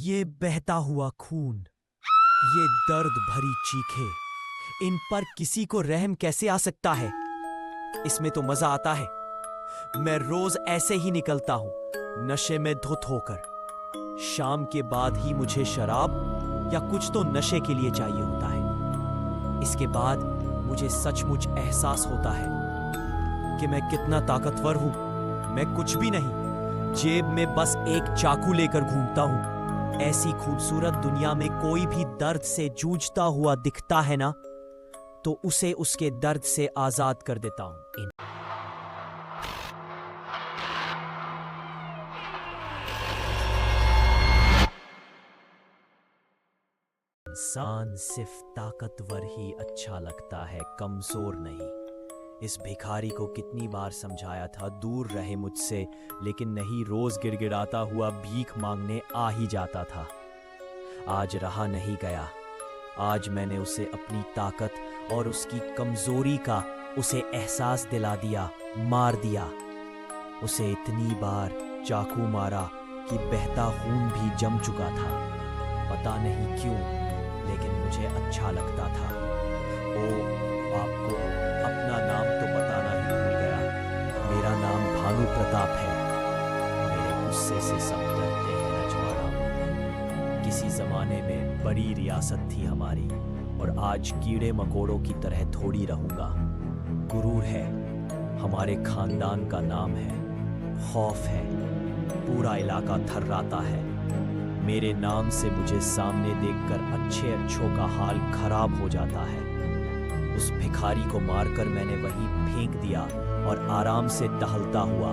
ये बहता हुआ खून, ये दर्द भरी चीखें, इन पर किसी को रहम कैसे आ सकता है? इसमें तो मजा आता है। मैं रोज ऐसे ही निकलता हूं, नशे में धुत होकर। शाम के बाद ही मुझे शराब या कुछ तो नशे के लिए चाहिए होता है। इसके बाद मुझे सचमुच एहसास होता है कि मैं कितना ताकतवर हूं। मैं कुछ भी नहीं, जेब में बस एक चाकू लेकर घूमता हूं। ऐसी खूबसूरत दुनिया में कोई भी दर्द से जूझता हुआ दिखता है ना, तो उसे उसके दर्द से आजाद कर देता हूं। इंसान सिर्फ ताकतवर ही अच्छा लगता है, कमजोर नहीं। इस भिखारी को कितनी बार समझाया था दूर रहे मुझसे, लेकिन नहीं, रोज गिड़गिड़ाता हुआ भीख मांगने आ ही जाता था। आज रहा नहीं गया। आज मैंने उसे अपनी ताकत और उसकी कमजोरी का उसे एहसास दिला दिया, मार दिया। उसे इतनी बार चाकू मारा कि बहता खून भी जम चुका था। पता नहीं क्यों, लेकिन मुझे अच्छा लगता था। ओ, आपको अपना नाम तो बताना ही भूल गया। मेरा नाम भानु प्रताप है। मेरे गुस्से से सब डरते हैं रजवाड़ा। किसी जमाने में बड़ी रियासत थी हमारी, और आज कीड़े मकोड़ों की तरह थोड़ी रहूंगा। गुरूर है, हमारे खानदान का नाम है। खौफ है, पूरा इलाका थर्राता है। मेरे नाम से मुझे सामने देखकर अच्छे अच्छों का हाल खराब हो जाता है। उस भिखारी को मारकर मैंने वहीं फेंक दिया और आराम से टहलता हुआ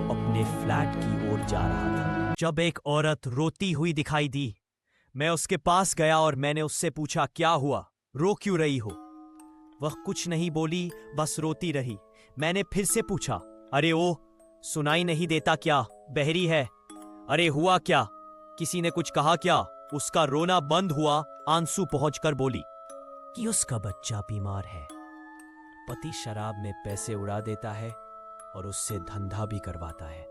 अपने फ्लैट की ओर जा रहा था, जब एक औरत रोती हुई दिखाई दी। मैं उसके पास गया और मैंने उससे पूछा, क्या हुआ, रो क्यों रही हो? वह कुछ नहीं बोली, बस रोती रही। मैंने फिर से पूछा, अरे ओ, सुनाई नहीं देता क्या, बहरी है? अरे हुआ क्या, किसी ने कुछ कहा क्या? उसका रोना बंद हुआ। आंसू पहुंचकर बोली कि उसका बच्चा बीमार है, पति शराब में पैसे उड़ा देता है और उससे धंधा भी करवाता है।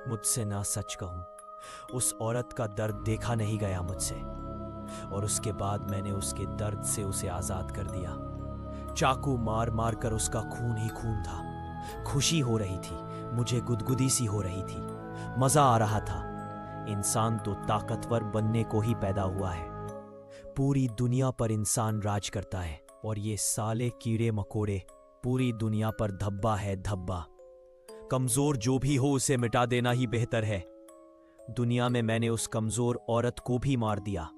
मुझसे ना सच कहूं, उस औरत का दर्द देखा नहीं गया मुझसे, और उसके बाद मैंने उसके दर्द से उसे आजाद कर दिया। चाकू मार मार कर उसका खून ही खून था। खुशी हो रही थी, मुझे गुदगुदी सी हो रही थी, मजा आ रहा था। इंसान तो ताकतवर बनने को ही पैदा हुआ है। पूरी दुनिया पर इंसान राज करता है, और ये साले कीड़े मकोड़े पूरी दुनिया पर धब्बा है, धब्बा। कमजोर जो भी हो उसे मिटा देना ही बेहतर है। दुनिया में मैंने उस कमजोर औरत को भी मार दिया,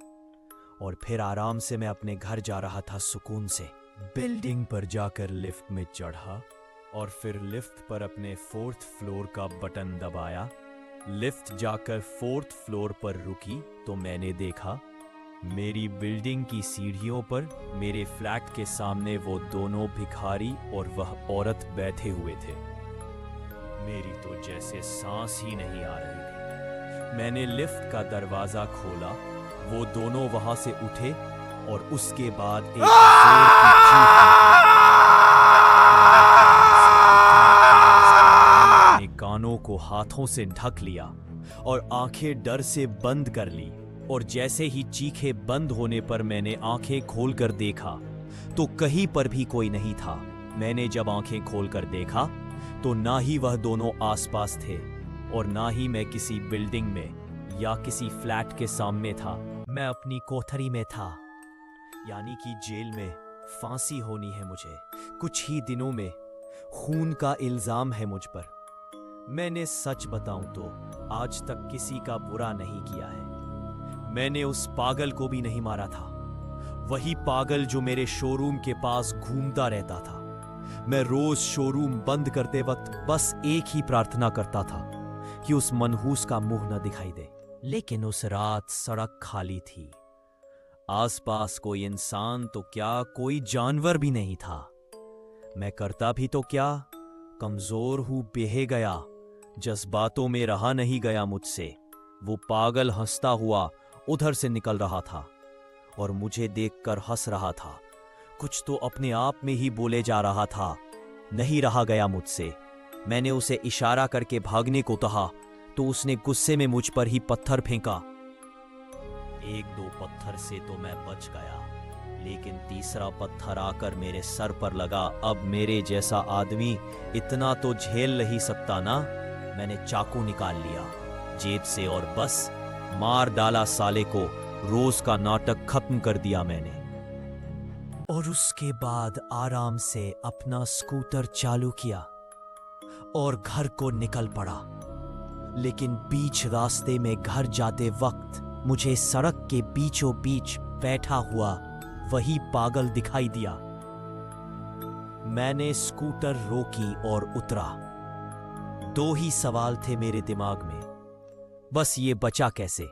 और फिर आराम से मैं अपने घर जा रहा था सुकून से। बिल्डिंग पर जाकर लिफ्ट में चढ़ा, और फिर लिफ्ट पर अपने 4th फ्लोर का बटन दबाया। लिफ्ट जाकर 4th फ्लोर पर रुकी तो मैंने देखा मेरी बिल्डिंग की सीढ़ियों पर मेरे फ्लैट के सामने वो दोनों भिखारी और वह औरत बैठे हुए थे। मेरी तो जैसे सांस ही नहीं आ रही थी। मैंने लिफ्ट का दरवाजा खोला, वो दोनों वहां से उठे, और उसके बाद एक जोर की चीख अपने कानों को हाथों से ढक लिया और आंखें डर से बंद कर ली। और जैसे ही चीखें बंद होने पर मैंने आंखें खोलकर देखा तो कहीं पर भी कोई नहीं था। मैंने जब आंखें खोलकर देखा तो ना ही वह दोनों आसपास थे, और ना ही मैं किसी बिल्डिंग में या किसी फ्लैट के सामने था। मैं अपनी कोठरी में था, यानी कि जेल में। फांसी होनी है मुझे कुछ ही दिनों में। खून का इल्जाम है मुझ पर। मैंने सच बताऊं तो आज तक किसी का बुरा नहीं किया है। मैंने उस पागल को भी नहीं मारा था, वही पागल जो मेरे शोरूम के पास घूमता रहता था। मैं रोज शोरूम बंद करते वक्त बस एक ही प्रार्थना करता था कि उस मनहूस का मुंह न दिखाई दे। लेकिन उस रात सड़क खाली थी। आसपास कोई इंसान तो क्या, कोई जानवर भी नहीं था। मैं करता भी तो क्या, कमजोर हूं, बेह गया, जज्बातों में रहा नहीं गया मुझसे। वो पागल हंसता हुआ उधर से निकल रहा था और मुझे देखकर हंस रहा था। कुछ तो अपने आप में ही बोले जा रहा था। नहीं रहा गया मुझसे। मैंने उसे इशारा करके भागने को कहा तो उसने गुस्से में मुझ पर ही पत्थर फेंका। एक दो पत्थर से तो मैं बच गया, लेकिन तीसरा पत्थर आकर मेरे सर पर लगा। अब मेरे जैसा आदमी इतना तो झेल नहीं सकता ना। मैंने चाकू निकाल लिया जेब से और बस मार डाला साले को। रोज का नाटक खत्म कर दिया मैंने। और उसके बाद आराम से अपना स्कूटर चालू किया और घर को निकल पड़ा। लेकिन बीच रास्ते में घर जाते वक्त मुझे सड़क के बीचों बीच बैठा हुआ वही पागल दिखाई दिया। मैंने स्कूटर रोकी और उतरा। दो ही सवाल थे मेरे दिमाग में, बस ये बचा कैसे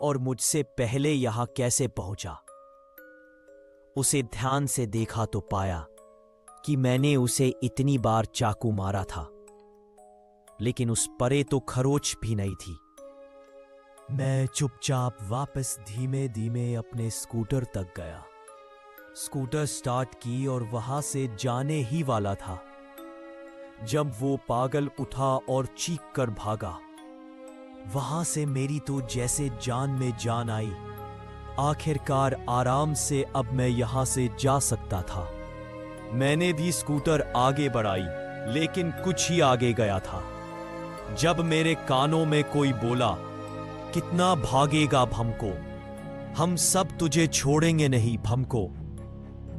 और मुझसे पहले यहां कैसे पहुंचा। उसे ध्यान से देखा तो पाया कि मैंने उसे इतनी बार चाकू मारा था, लेकिन उस परे तो खरोच भी नहीं थी। मैं चुपचाप वापस धीमे धीमे अपने स्कूटर तक गया। स्कूटर स्टार्ट की और वहां से जाने ही वाला था जब वो पागल उठा और चीख कर भागा। वहां से मेरी तो जैसे जान में जान आई। आखिरकार आराम से अब मैं यहां से जा सकता था। मैंने भी स्कूटर आगे बढ़ाई, लेकिन कुछ ही आगे गया था जब मेरे कानों में कोई बोला, कितना भागेगा भमको, हम सब तुझे छोड़ेंगे नहीं भमको।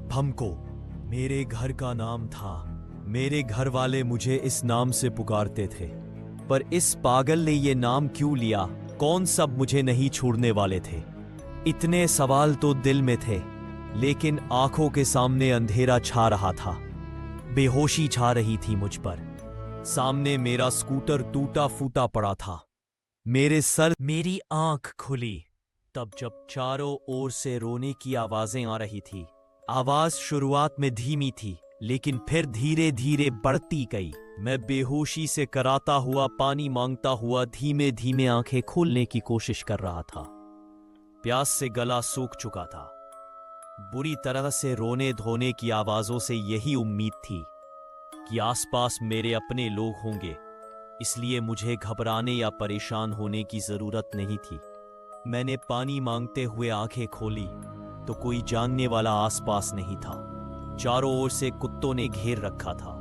भमको मेरे घर का नाम था। मेरे घर वाले मुझे इस नाम से पुकारते थे, पर इस पागल ने ये नाम क्यों लिया? कौन सब मुझे नहीं छोड़ने वाले थे? इतने सवाल तो दिल में थे, लेकिन आंखों के सामने अंधेरा छा रहा था। बेहोशी छा रही थी मुझ पर। सामने मेरा स्कूटर टूटा फूटा पड़ा था। मेरी आंख खुली तब जब चारों ओर से रोने की आवाजें आ रही थी। आवाज शुरुआत में धीमी थी, लेकिन फिर धीरे धीरे बढ़ती गई। मैं बेहोशी से कराता हुआ, पानी मांगता हुआ धीमे धीमे आंखें खोलने की कोशिश कर रहा था। प्यास से गला सूख चुका था। बुरी तरह से रोने धोने की आवाजों से यही उम्मीद थी कि आसपास मेरे अपने लोग होंगे, इसलिए मुझे घबराने या परेशान होने की जरूरत नहीं थी। मैंने पानी मांगते हुए आंखें खोली तो कोई जानने वाला आसपास नहीं था। चारों ओर से कुत्तों ने घेर रखा था।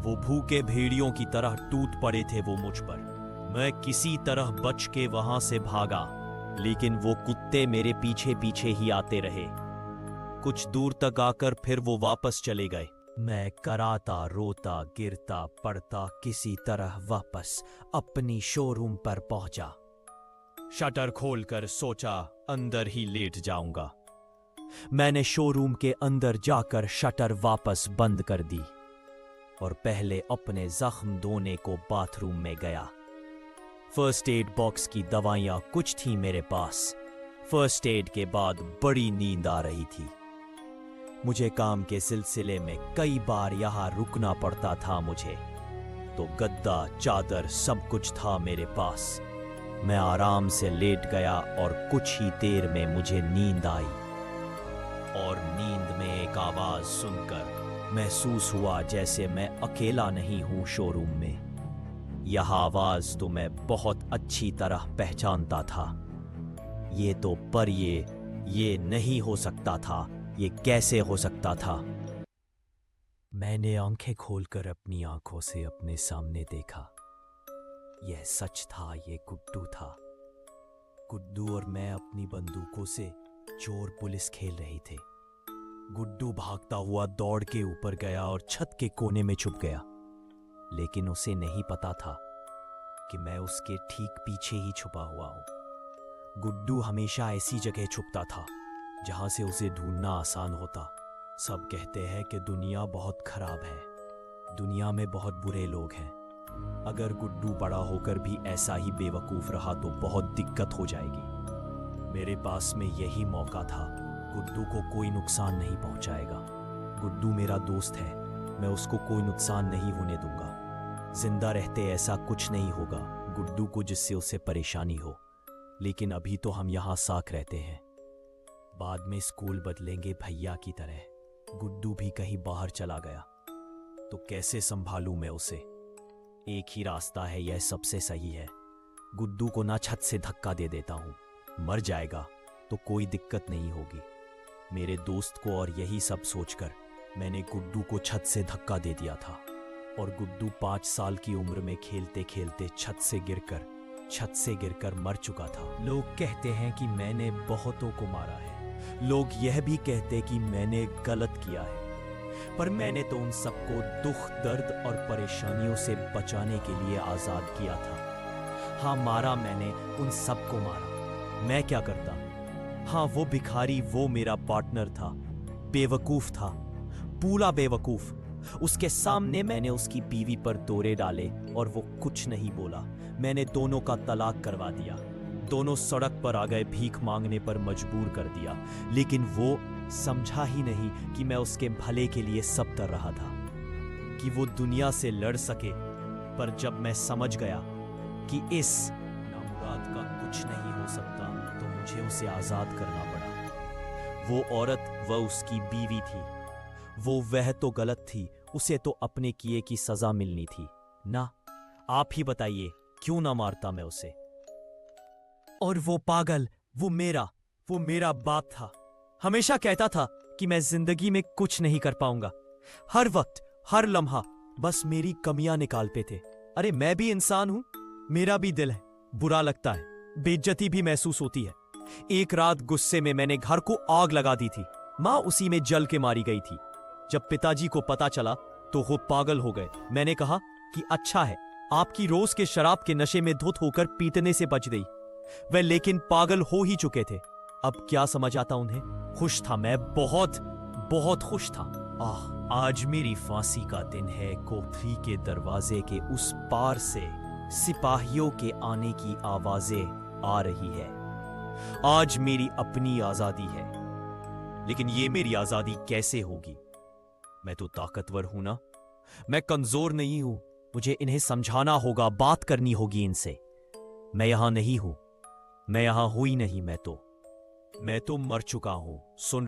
वो भूखे भेड़ियों की तरह टूट पड़े थे वो मुझ पर। मैं किसी तरह बच के वहां से भागा, लेकिन वो कुत्ते मेरे पीछे पीछे ही आते रहे। कुछ दूर तक आकर फिर वो वापस चले गए। मैं कराता, रोता, गिरता, पड़ता किसी तरह वापस अपनी शोरूम पर पहुंचा। शटर खोलकर सोचा अंदर ही लेट जाऊंगा। मैंने शोरूम के अंदर जाकर शटर वापस बंद कर दी और पहले अपने जख्म धोने को बाथरूम में गया। फर्स्ट एड बॉक्स की दवाइयां कुछ थी मेरे पास। फर्स्ट एड के बाद बड़ी नींद आ रही थी। मुझे काम के सिलसिले में कई बार यहां रुकना पड़ता था मुझे, तो गद्दा, चादर सब कुछ था मेरे पास। मैं आराम से लेट गया और कुछ ही देर में मुझे नींद आई। और नींद में एक आवाज सुनकर महसूस हुआ जैसे मैं अकेला नहीं हूं शोरूम में। यह आवाज तो मैं बहुत अच्छी तरह पहचानता था। ये नहीं हो सकता था। ये कैसे हो सकता था? मैंने आंखें खोलकर अपनी आंखों से अपने सामने देखा। यह सच था, ये गुड्डू था। गुड्डू और मैं अपनी बंदूकों से चोर पुलिस खेल रहे थे। गुड्डू भागता हुआ दौड़ के ऊपर गया और छत के कोने में छुप गया, लेकिन उसे नहीं पता था कि मैं उसके ठीक पीछे ही छुपा हुआ हूं। गुड्डू हमेशा ऐसी जगह छुपता था जहां से उसे ढूंढना आसान होता। सब कहते हैं कि दुनिया बहुत खराब है, दुनिया में बहुत बुरे लोग हैं। अगर गुड्डू बड़ा होकर भी ऐसा ही बेवकूफ रहा तो बहुत दिक्कत हो जाएगी। मेरे पास में यही मौका था। गुड्डू को कोई नुकसान नहीं पहुंचाएगा। गुड्डू मेरा दोस्त है, मैं उसको कोई नुकसान नहीं होने दूंगा। जिंदा रहते ऐसा कुछ नहीं होगा गुड्डू को जिससे उसे परेशानी हो। लेकिन अभी तो हम यहाँ साथ रहते हैं, बाद में स्कूल बदलेंगे भैया की तरह। गुड्डू भी कहीं बाहर चला गया तो कैसे संभालूं मैं उसे? एक ही रास्ता है, यह सबसे सही है। गुड्डू को ना छत से धक्का दे देता हूं, मर जाएगा तो कोई दिक्कत नहीं होगी। मेरे दोस्त को और यही सब सोचकर मैंने गुड्डू को छत से धक्का दे दिया था और गुड्डू 5 साल की उम्र में खेलते खेलते छत से गिरकर मर चुका था। लोग कहते हैं कि मैंने बहुतों को मारा है, लोग यह भी कहते कि मैंने गलत किया है, पर मैंने तो उन सबको दुख, दर्द और परेशानियों से बचाने के लिए आजाद किया था। हाँ, मारा मैंने, उन सबको मारा। मैं क्या करता? हाँ, वो भिखारी, वो मेरा पार्टनर था, बेवकूफ था, पूरा बेवकूफ। उसके सामने मैंने उसकी बीवी पर दौरे डाले और वो कुछ नहीं बोला। मैंने दोनों का तलाक करवा दिया। दोनों सड़क पर आ गए, भीख मांगने पर मजबूर कर दिया, लेकिन वो समझा ही नहीं कि मैं उसके भले के लिए सब कर रहा था, कि वो दुनिया से लड़ सके। पर जब मैं समझ गया कि इस नामुराद का कुछ नहीं हो सकता, तो मुझे उसे आजाद करना पड़ा। वो औरत, वह उसकी बीवी थी, वह तो गलत थी, उसे तो अपने किए की सजा मिलनी थी ना। आप ही बताइए, क्यों ना मारता मैं उसे? और वो पागल, वो मेरा बाप था। हमेशा कहता था कि मैं जिंदगी में कुछ नहीं कर पाऊंगा। हर वक्त, हर लम्हा बस मेरी कमियां निकालते थे। अरे मैं भी इंसान हूं, मेरा भी दिल है, बुरा लगता है, बेइज्जती भी महसूस होती है। एक रात गुस्से में मैंने घर को आग लगा दी थी। मां उसी में जल के मारी गई थी। जब पिताजी को पता चला तो वो पागल हो गए। मैंने कहा कि अच्छा है, आपकी रोज के शराब के नशे में धुत होकर पीटने से बच गई। वह लेकिन पागल हो ही चुके थे। अब क्या समझ आता उन्हें? खुश था मैं, बहुत खुश था। आज मेरी फांसी का दिन है। कोठरी के दरवाजे के उस पार से सिपाहियों के आने की आवाजें आ रही है। आज मेरी अपनी आजादी है, लेकिन ये मेरी आजादी कैसे होगी? मैं तो ताकतवर हूं ना, मैं कमजोर नहीं हूं। मुझे इन्हें समझाना होगा, बात करनी होगी इनसे। मैं यहां नहीं हूं, मैं यहां हुई नहीं, मैं तो मर चुका हूं। सुन